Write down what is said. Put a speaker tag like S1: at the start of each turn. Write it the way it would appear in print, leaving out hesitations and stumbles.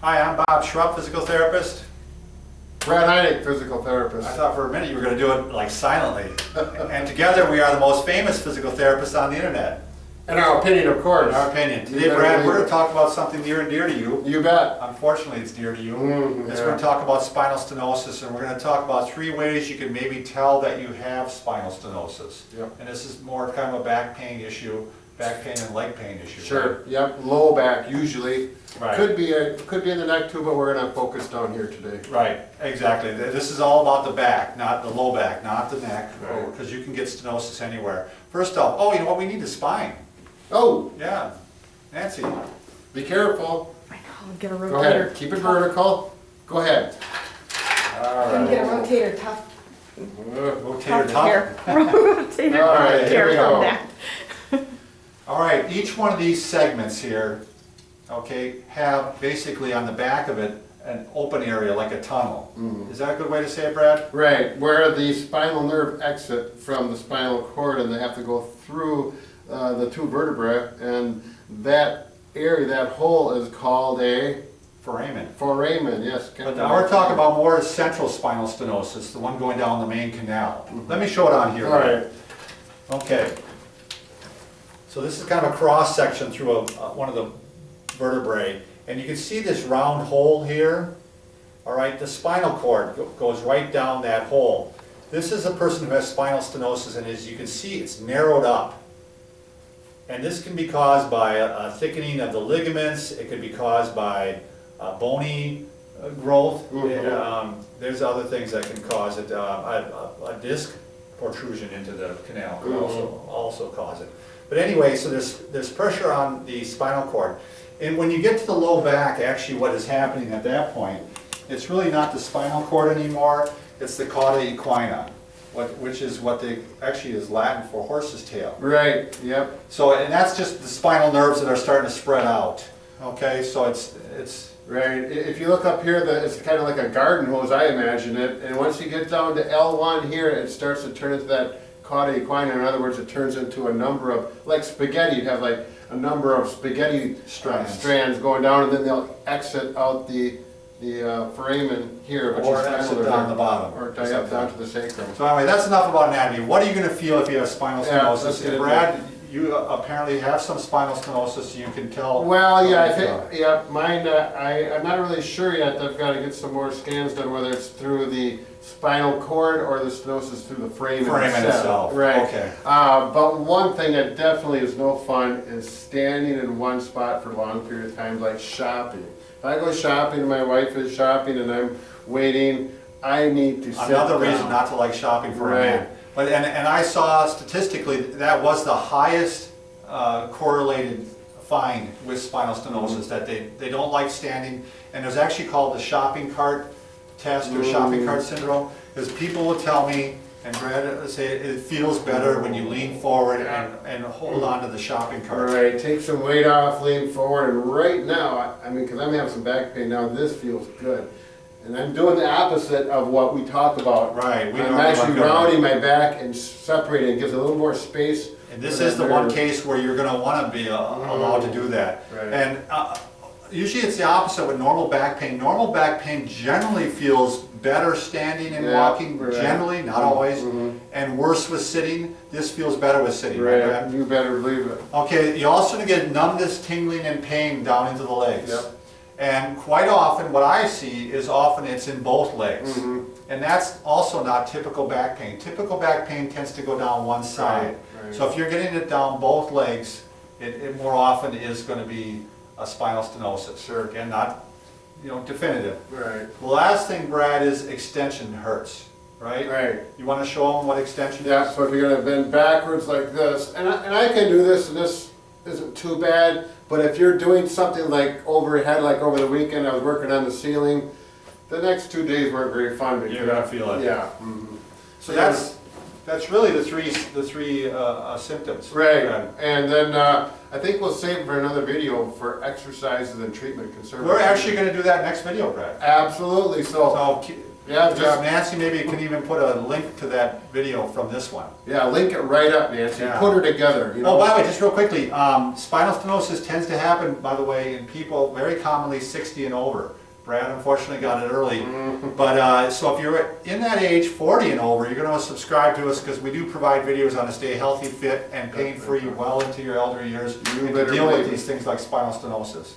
S1: Hi, I'm Bob Schrupp, physical therapist.
S2: Brad Heineck, physical therapist.
S1: I thought for a minute you were going to do it like silently. And together we are the most famous physical therapists on the internet.
S2: In our opinion, of course.
S1: In our opinion. Today, Brad, we're going to talk about something near and dear to you.
S2: You bet.
S1: Unfortunately, it's dear to you.
S2: Yeah.
S1: We're going to talk about spinal stenosis, and we're going to talk about 3 ways you can maybe tell that you have spinal stenosis.
S2: Yep.
S1: And this is more kind of a back pain issue, back pain and leg pain issue.
S2: Sure.
S1: Right?
S2: Yep. Low back usually.
S1: Right.
S2: Could be in the neck too, but we're going to focus down here today.
S1: Right, exactly. This is all about the back, not the low back, not the neck,
S2: Right.
S1: because you can get stenosis anywhere. First off, you know what, we need the spine.
S2: Oh,
S1: Yeah, Nancy.
S2: be careful.
S3: I know, I'll get a rotator.
S2: Go ahead. Keep it vertical. Go ahead.
S1: All
S3: I'm
S1: right.
S3: get a rotator tough.
S1: Rotator tough.
S3: Here. Rotator
S2: All right,
S3: tough
S2: here we
S3: here
S2: go.
S3: from that.
S1: All right, each one of these segments here, okay, have basically on the back of it an open area like a tunnel. Is that a good way to say it, Brad?
S2: Right, where the spinal nerve exit from the spinal cord, and they have to go through the 2 vertebrae, and that area, that hole is called a
S1: Foramen.
S2: foramen, yes.
S1: But now we're talking about more central spinal stenosis, the one going down the main canal. Let me show it on here.
S2: All right.
S1: Okay. So this is kind of a cross section through one of the vertebrae, and you can see this round hole here. All right, the spinal cord goes right down that hole. This is a person who has spinal stenosis, and as you can see, it's narrowed up. And this can be caused by a thickening of the ligaments. It could be caused by bony growth. There's other things that can cause it. A disc protrusion into the canal can also cause it. But anyway, so there's pressure on the spinal cord. And when you get to the low back, actually what is happening at that point, it's really not the spinal cord anymore, it's the cauda equina, which is what actually is Latin for horse's tail.
S2: Right, yep.
S1: So, and that's just the spinal nerves that are starting to spread out. Okay, so it's
S2: Right, if you look up here, it's kind of like a garden hose, I imagine it, and once you get down to L1 here, it starts to turn into that cauda equina. In other words, it turns into a number of, like spaghetti, you'd have like a number of spaghetti strands going down, and then they'll exit out the foramen here, which
S1: or
S2: is
S1: exit down the bottom.
S2: or down to the sacrum.
S1: So anyway, that's enough about anatomy. What are you going to feel if you have spinal
S2: Yeah, let's
S1: stenosis?
S2: get into
S1: Brad, you apparently have some spinal stenosis, you can tell.
S2: Well, yeah, I think, yeah, mine, I'm not really sure yet. I've got to get some more scans done, whether it's through the spinal cord or the stenosis through the foramen itself. Right.
S1: Okay.
S2: But one thing that definitely is no fun is standing in one spot for a long period of time, like shopping. If I go shopping and my wife is shopping and I'm waiting, I need to sit
S1: Another
S2: down.
S1: reason not to like shopping for
S2: Right.
S1: a man. But and I saw statistically that was the highest correlated find with spinal stenosis, that they don't like standing, and it was actually called the shopping cart test or shopping cart syndrome, because people will tell me, and Brad would say it feels better when you lean forward and hold on to the shopping cart.
S2: Right, take some weight off, lean forward, and right now, I mean, because I'm having some back pain now, this feels good. And I'm doing the opposite of what we talked about.
S1: Right.
S2: I'm actually rounding my back and separating. It gives a little more space.
S1: And this is the one case where you're going to want to be allowed to do that.
S2: Right.
S1: And usually it's the opposite with normal back pain. Normal back pain generally feels better standing and walking, generally, not always, and worse with sitting. This feels better with sitting, right, Brad?
S2: You better believe it.
S1: Okay, you also get numbness, tingling, and pain down into the legs.
S2: Yep.
S1: And quite often, what I see is often it's in both legs. And that's also not typical back pain. Typical back pain tends to go down one side.
S2: Right.
S1: So if you're getting it down both legs, it more often is going to be a spinal stenosis.
S2: Sure.
S1: Again, not definitive.
S2: Right.
S1: The last thing, Brad, is extension hurts, right?
S2: Right.
S1: You want to show them what extension
S2: Yeah,
S1: is?
S2: so if you're going to bend backwards like this, and I can do this, and this isn't too bad, but if you're doing something like overhead, like over the weekend, I was working on the ceiling, the next 2 days weren't very fun.
S1: You're going to feel it.
S2: Yeah.
S1: So that's really the three symptoms.
S2: Right,
S1: Brad.
S2: and then I think we'll save for another video for exercises and treatment conservative.
S1: We're actually going to do that next video, Brad.
S2: Absolutely, so
S1: So
S2: Yeah, just,
S1: Nancy, maybe you can even put a link to that video from this one.
S2: yeah, link it right up, Nancy,
S1: Yeah.
S2: put her together, you know?
S1: Oh, by the way, just real quickly, spinal stenosis tends to happen, by the way, in people very commonly 60 and over. Brad unfortunately got it early. But so if you're in that age, 40 and over, you're going to subscribe to us because we do provide videos on to stay healthy, fit, and pain-free well into your elder years
S2: You
S1: and to
S2: better
S1: deal with
S2: believe it.
S1: these things like spinal stenosis.